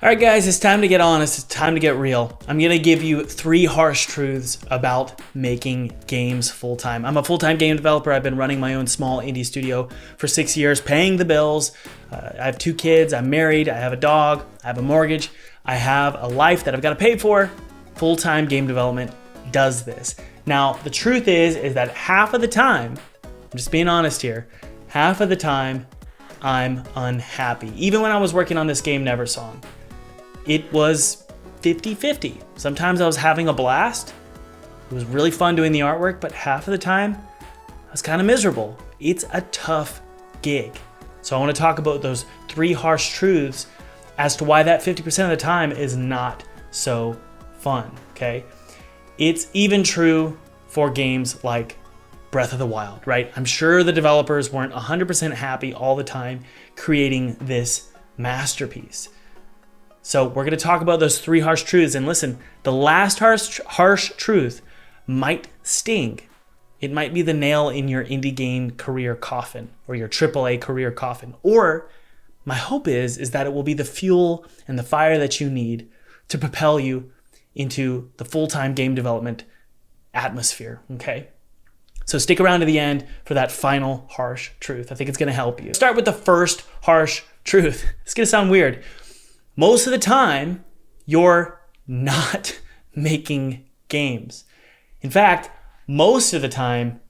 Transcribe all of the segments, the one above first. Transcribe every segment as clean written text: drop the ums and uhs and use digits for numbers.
All right, guys, it's time to get honest. It's time to get real. I'm going to give you 3 harsh truths about making games full-time. I'm a full-time game developer. I've been running my own small indie studio for 6 years, paying the bills. I have 2 kids. I'm married. I have a dog. I have a mortgage. I have a life that I've got to pay for. Full-time game development does this. Now, the truth is that half of the time, I'm just being honest here, half of the time I'm unhappy. Even when I was working on this game, Neversong, it was 50-50. Sometimes I was having a blast. It was really fun doing the artwork, but half of the time I was kind of miserable. It's a tough gig. So I want to talk about those 3 harsh truths as to why that 50% of the time is not so fun, okay? It's even true for games like Breath of the Wild, right? I'm sure the developers weren't 100% happy all the time creating this masterpiece. So we're going to talk about those 3 harsh truths. And listen, the last harsh truth might sting. It might be the nail in your indie game career coffin or your AAA career coffin. Or my hope is that it will be the fuel and the fire that you need to propel you into the full-time game development atmosphere, okay? So stick around to the end for that final harsh truth. I think it's going to help you. Start with the first harsh truth. It's going to sound weird. Most of the time, you're not making games. In fact, most of the time,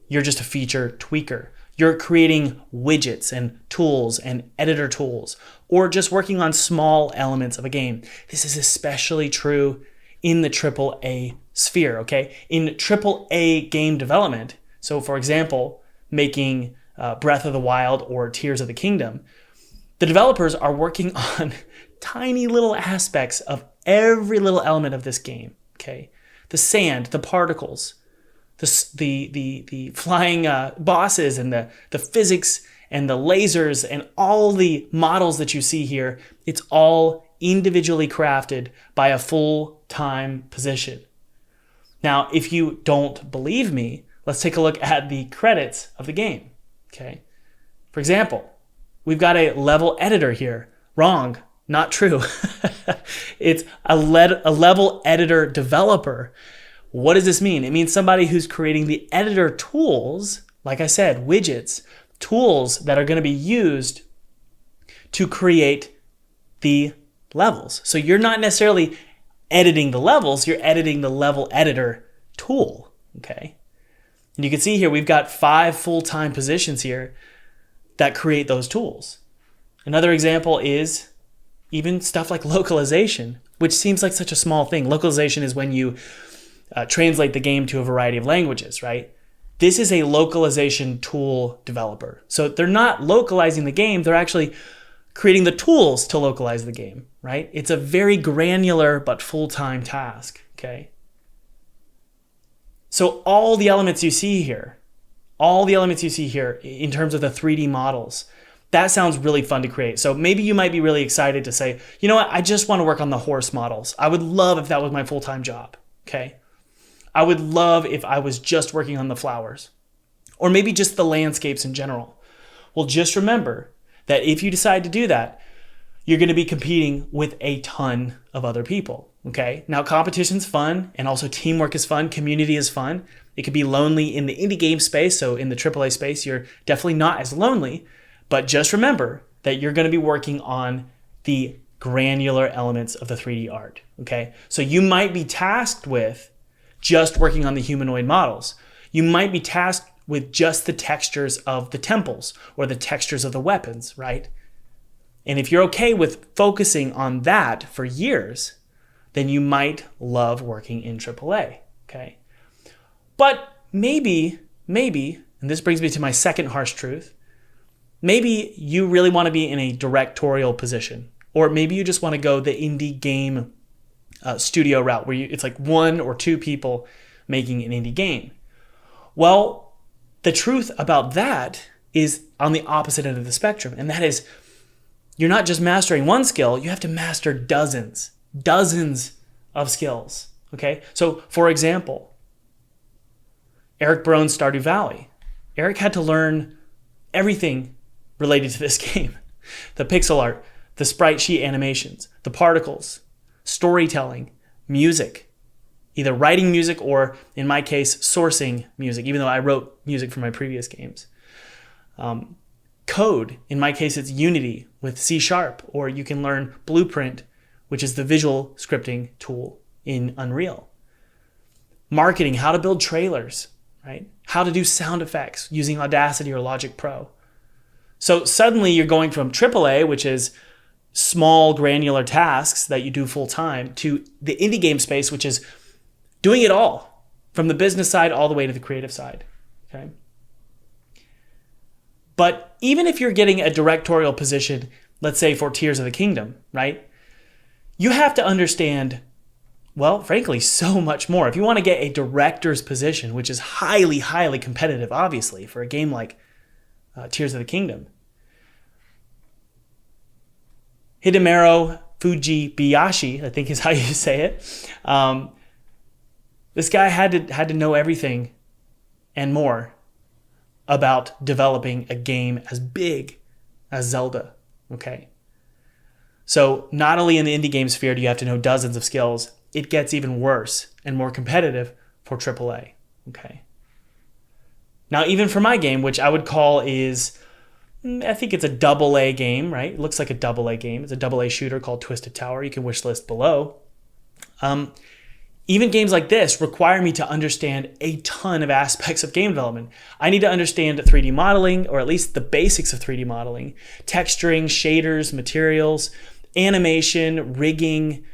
you're just a feature tweaker. You're creating widgets and tools and editor tools, or just working on small elements of a game. This is especially true in the AAA sphere, okay? In AAA game development, so for example, making Breath of the Wild or Tears of the Kingdom, the developers are working on tiny little aspects of every little element of this game, okay? The sand, the particles, the flying bosses and the physics and the lasers and all the models that you see here, it's all individually crafted by a full-time position. Now, if you don't believe me, let's take a look at the credits of the game, okay? For example, we've got a level editor here. Wrong, not true. It's a level editor developer. What does this mean? It means somebody who's creating the editor tools, like I said, widgets, tools that are going to be used to create the levels. So you're not necessarily editing the levels, you're editing the level editor tool, okay? And you can see here, we've got 5 full-time positions here that create those tools. Another example is even stuff like localization, which seems like such a small thing. Localization is when you translate the game to a variety of languages, right? This is a localization tool developer. So they're not localizing the game, they're actually creating the tools to localize the game, right? It's a very granular but full-time task, okay? So all the elements you see here in terms of the 3D models, that sounds really fun to create. So maybe you might be really excited to say, you know what, I just want to work on the horse models. I would love if that was my full-time job, okay? I would love if I was just working on the flowers, or maybe just the landscapes in general. Well, just remember that if you decide to do that, you're going to be competing with a ton of other people, okay? Now, competition's fun, and also teamwork is fun, community is fun. It could be lonely in the indie game space, so in the AAA space, you're definitely not as lonely, but just remember that you're going to be working on the granular elements of the 3D art, okay? So you might be tasked with just working on the humanoid models. You might be tasked with just the textures of the temples or the textures of the weapons, right? And if you're okay with focusing on that for years, then you might love working in AAA, okay? But maybe, and this brings me to my second harsh truth, maybe you really want to be in a directorial position, or maybe you just want to go the indie game studio route where it's like 1 or 2 people making an indie game. Well, the truth about that is on the opposite end of the spectrum, and that is you're not just mastering one skill, you have to master dozens of skills, okay? So, for example, Eric Barone's Stardew Valley. Eric had to learn everything related to this game. The pixel art, the sprite sheet animations, the particles, storytelling, music, either writing music or, in my case, sourcing music, even though I wrote music for my previous games. Code, in my case, it's Unity with C#, or you can learn Blueprint, which is the visual scripting tool in Unreal. Marketing, how to build trailers, right? How to do sound effects using Audacity or Logic Pro. So suddenly you're going from AAA, which is small granular tasks that you do full time, to the indie game space, which is doing it all from the business side all the way to the creative side. Okay. But even if you're getting a directorial position, let's say for Tears of the Kingdom, right? You have to understand, well, frankly, so much more. If you want to get a director's position, which is highly, highly competitive, obviously, for a game like Tears of the Kingdom. Hidemaro Fujibayashi, I think is how you say it. This guy had to know everything and more about developing a game as big as Zelda, okay? So not only in the indie game sphere do you have to know dozens of skills, it gets even worse and more competitive for AAA, okay? Now, even for my game, which I would call is, I think it's a AA game, right? It looks like a AA game. It's a AA shooter called Twisted Tower. You can wish list below. Even games like this require me to understand a ton of aspects of game development. I need to understand 3D modeling, or at least the basics of 3D modeling, texturing, shaders, materials, animation, rigging,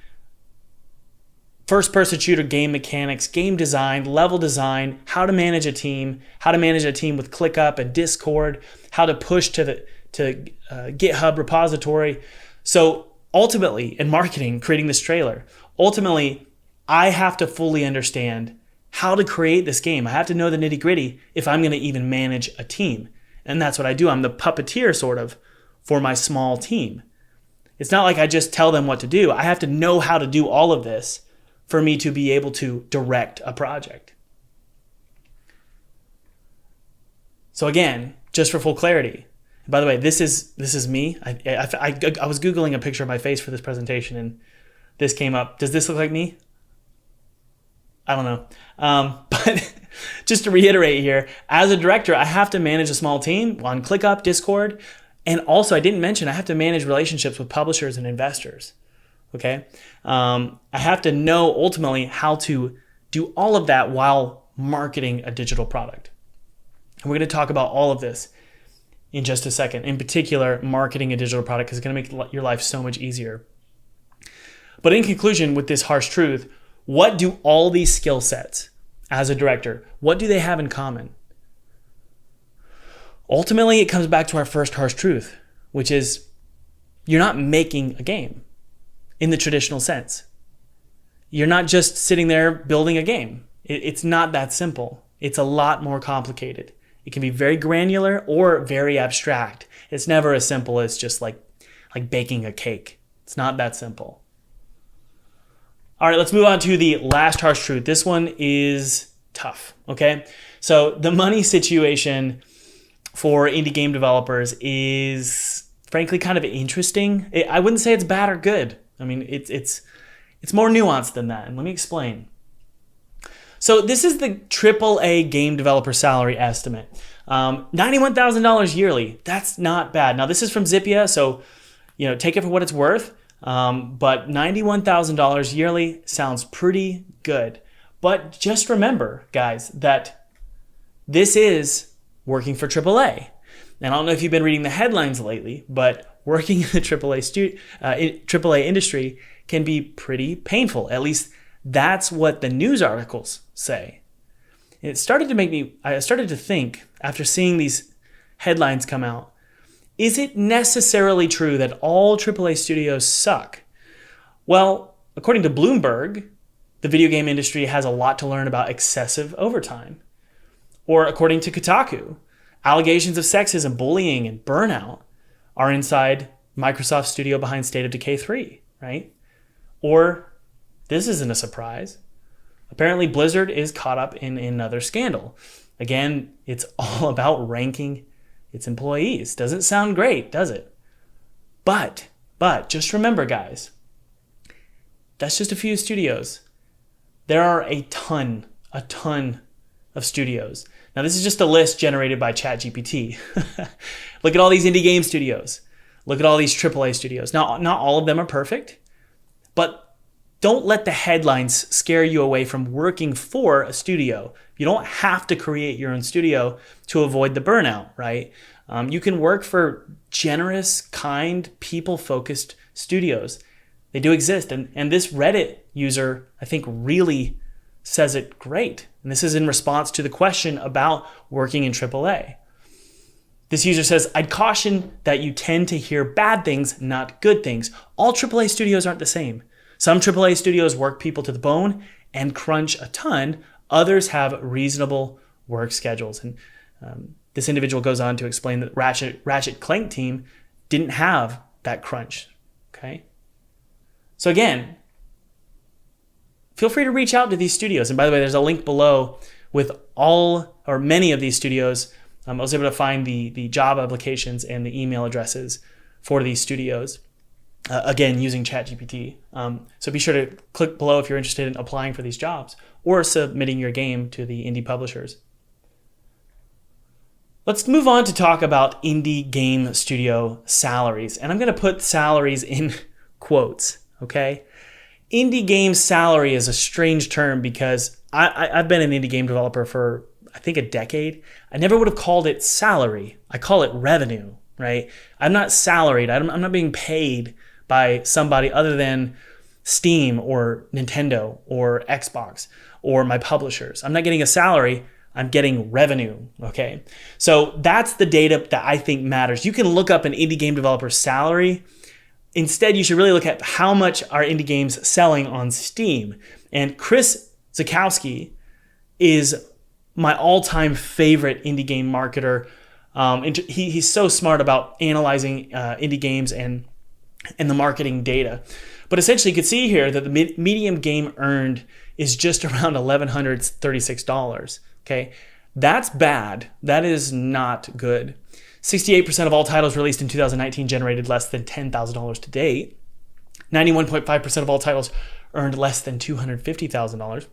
first-person shooter game mechanics, game design, level design, how to manage a team with ClickUp and Discord, how to push to GitHub repository. So ultimately, in marketing, creating this trailer, ultimately, I have to fully understand how to create this game. I have to know the nitty-gritty if I'm going to even manage a team. And that's what I do. I'm the puppeteer, sort of, for my small team. It's not like I just tell them what to do. I have to know how to do all of this for me to be able to direct a project. So again, just for full clarity, by the way, this is me. I was Googling a picture of my face for this presentation and this came up. Does this look like me? I don't know. But just to reiterate here, as a director, I have to manage a small team on ClickUp, Discord, and also I didn't mention I have to manage relationships with publishers and investors. Okay? I have to know ultimately how to do all of that while marketing a digital product. And we're going to talk about all of this in just a second. In particular, marketing a digital product is going to make your life so much easier. But in conclusion, with this harsh truth, what do all these skill sets as a director, what do they have in common? Ultimately, it comes back to our first harsh truth, which is you're not making a game in the traditional sense. You're not just sitting there building a game. It's not that simple. It's a lot more complicated. It can be very granular or very abstract. It's never as simple as just like baking a cake. It's not that simple. All right, let's move on to the last harsh truth. This one is tough, okay? So the money situation for indie game developers is frankly kind of interesting. I wouldn't say it's bad or good. I mean, it's more nuanced than that, and let me explain. So this is the AAA game developer salary estimate. $91,000 yearly. That's not bad. Now this is from Zippia, so take it for what it's worth. But $91,000 yearly sounds pretty good. But just remember, guys, that this is working for AAA. And I don't know if you've been reading the headlines lately, but working in the AAA industry can be pretty painful. At least that's what the news articles say. It started to make me, I started to think, after seeing these headlines come out, is it necessarily true that all AAA studios suck? Well, according to Bloomberg, the video game industry has a lot to learn about excessive overtime. Or according to Kotaku, allegations of sexism, bullying, and burnout are inside Microsoft's studio behind State of Decay 3, right? Or, this isn't a surprise, apparently Blizzard is caught up in another scandal. Again, it's all about ranking its employees. Doesn't sound great, does it? But But just remember, guys, that's just a few studios. There are a ton of studios. Now, this is just a list generated by ChatGPT. Look at all these indie game studios. Look at all these AAA studios. Now, not all of them are perfect, but don't let the headlines scare you away from working for a studio. You don't have to create your own studio to avoid the burnout, right? You can work for generous, kind, people-focused studios. They do exist. And this Reddit user, I think, really says it great. And this is in response to the question about working in AAA. This user says, I'd caution that you tend to hear bad things, not good things. All AAA studios aren't the same. Some AAA studios work people to the bone and crunch a ton. Others have reasonable work schedules. And this individual goes on to explain that Ratchet Clank team didn't have that crunch. Okay. So again, feel free to reach out to these studios. And by the way, there's a link below with all or many of these studios. I was able to find the job applications and the email addresses for these studios, again, using ChatGPT. So be sure to click below if you're interested in applying for these jobs or submitting your game to the indie publishers. Let's move on to talk about indie game studio salaries. And I'm going to put salaries in quotes, okay? Indie game salary is a strange term because I've been an indie game developer for, I think, a decade. I never would have called it salary. I call it revenue, right? I'm not salaried. I'm not being paid by somebody other than Steam or Nintendo or Xbox or my publishers. I'm not getting a salary. I'm getting revenue, okay? So that's the data that I think matters. You can look up an indie game developer's salary. Instead, you should really look at how much are indie games selling on Steam. And Chris Zakowski is my all-time favorite indie game marketer. He's so smart about analyzing indie games and the marketing data. But essentially, you can see here that the median game earned is just around $1,136. Okay, that's bad. That is not good. 68% of all titles released in 2019 generated less than $10,000 to date. 91.5% of all titles earned less than $250,000.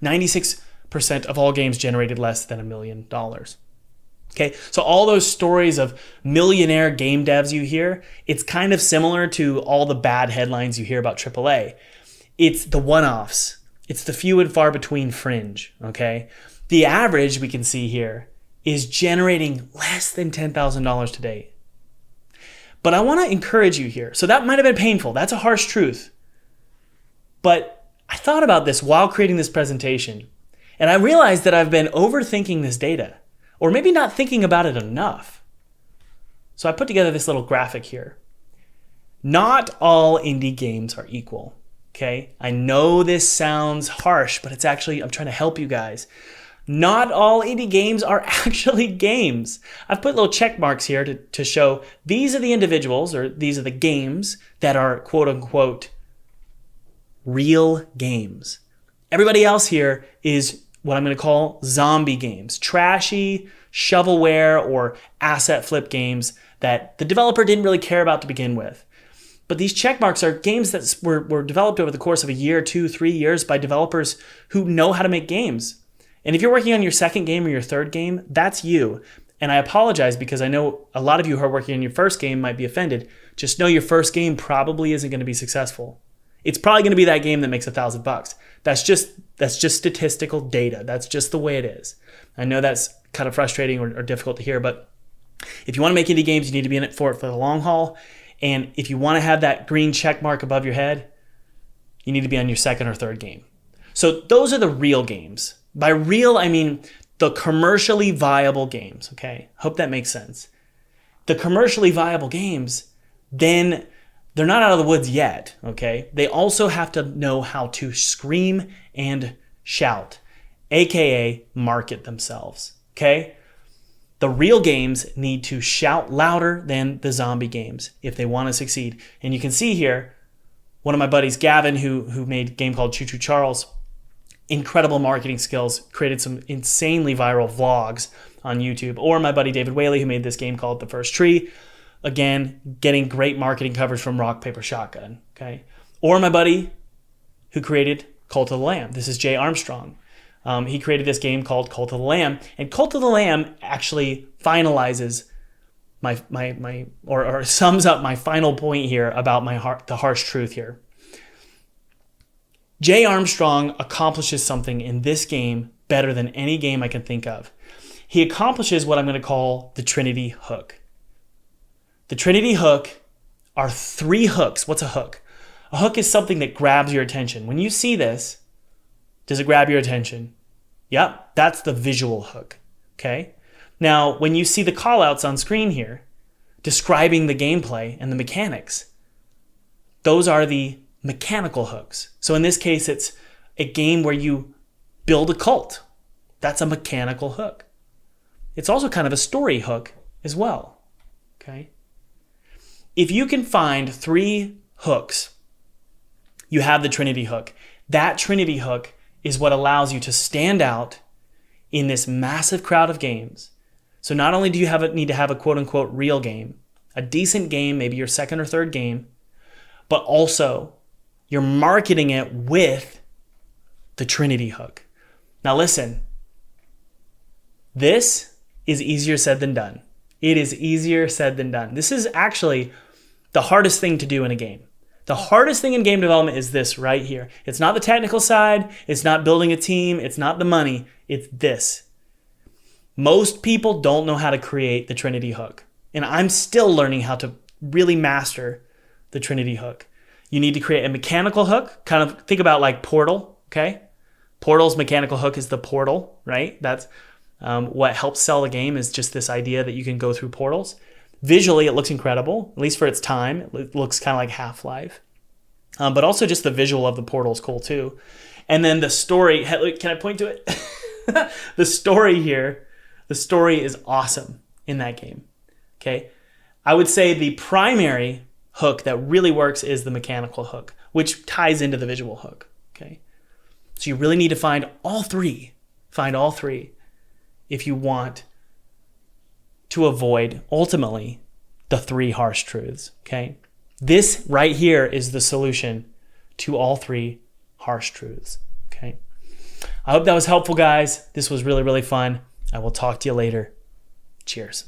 96% of all games generated less than $1 million. Okay, so all those stories of millionaire game devs you hear, it's kind of similar to all the bad headlines you hear about AAA. It's the one-offs. It's the few and far between fringe, okay? The average we can see here is generating less than $10,000 to date. But I want to encourage you here. So that might have been painful. That's a harsh truth. But I thought about this while creating this presentation, and I realized that I've been overthinking this data, or maybe not thinking about it enough. So I put together this little graphic here. Not all indie games are equal, okay? I know this sounds harsh, but it's actually, I'm trying to help you guys. Not all indie games are actually games. I've put little check marks here to show these are the individuals, or these are the games that are quote unquote real games. Everybody else here is what I'm going to call zombie games, trashy shovelware or asset flip games that the developer didn't really care about to begin with. But these check marks are games that were developed over the course of a year, 2, 3 years by developers who know how to make games. And if you're working on your second game or your third game, that's you. And I apologize because I know a lot of you who are working on your first game might be offended. Just know your first game probably isn't going to be successful. It's probably going to be that game that makes $1,000. That's just statistical data. That's just the way it is. I know that's kind of frustrating or difficult to hear, but if you want to make indie games, you need to be in it for the long haul. And if you want to have that green check mark above your head, you need to be on your second or third game. So those are the real games. By real, I mean the commercially viable games, okay? Hope that makes sense. The commercially viable games, then they're not out of the woods yet, okay? They also have to know how to scream and shout, aka market themselves, okay? The real games need to shout louder than the zombie games if they want to succeed. And you can see here, one of my buddies, Gavin, who made a game called Choo Choo Charles, incredible marketing skills, created some insanely viral vlogs on YouTube. Or my buddy David Whaley, who made this game called The First Tree. again, getting great marketing coverage from Rock, Paper, Shotgun, okay? Or my buddy who created Cult of the Lamb. This is Jay Armstrong. He created this game called Cult of the Lamb, and Cult of the Lamb actually finalizes or sums up my final point here about the harsh truth here. Jay Armstrong accomplishes something in this game better than any game I can think of. He accomplishes what I'm going to call the Trinity hook. The Trinity hook are 3 hooks. What's a hook? A hook is something that grabs your attention. When you see this, does it grab your attention? Yep, that's the visual hook, okay? Now, when you see the callouts on screen here, describing the gameplay and the mechanics, those are the mechanical hooks. So in this case, it's a game where you build a cult. That's a mechanical hook. It's also kind of a story hook as well, okay? If you can find 3 hooks, you have the Trinity hook. That Trinity hook is what allows you to stand out in this massive crowd of games. So not only do you need to have a quote-unquote real game, a decent game, maybe your second or third game, but also you're marketing it with the Trinity hook. Now listen, this is easier said than done. It is easier said than done. This is actually the hardest thing to do in a game. The hardest thing in game development is this right here. It's not the technical side. It's not building a team. It's not the money. It's this. Most people don't know how to create the Trinity hook. And I'm still learning how to really master the Trinity hook. You need to create a mechanical hook. Kind of think about like Portal, okay? Portal's mechanical hook is the portal, right? That's what helps sell the game, is just this idea that you can go through portals. Visually, it looks incredible, at least for its time. It looks kind of like Half-Life. But also just the visual of the portal is cool too. And then the story, can I point to it? The story here, the story is awesome in that game, okay? I would say the primary hook that really works is the mechanical hook, which ties into the visual hook, okay? So you really need to find all 3. Find all 3 if you want to avoid, ultimately, the 3 harsh truths, okay? This right here is the solution to all 3 harsh truths, okay? I hope that was helpful, guys. This was really, really fun. I will talk to you later. Cheers.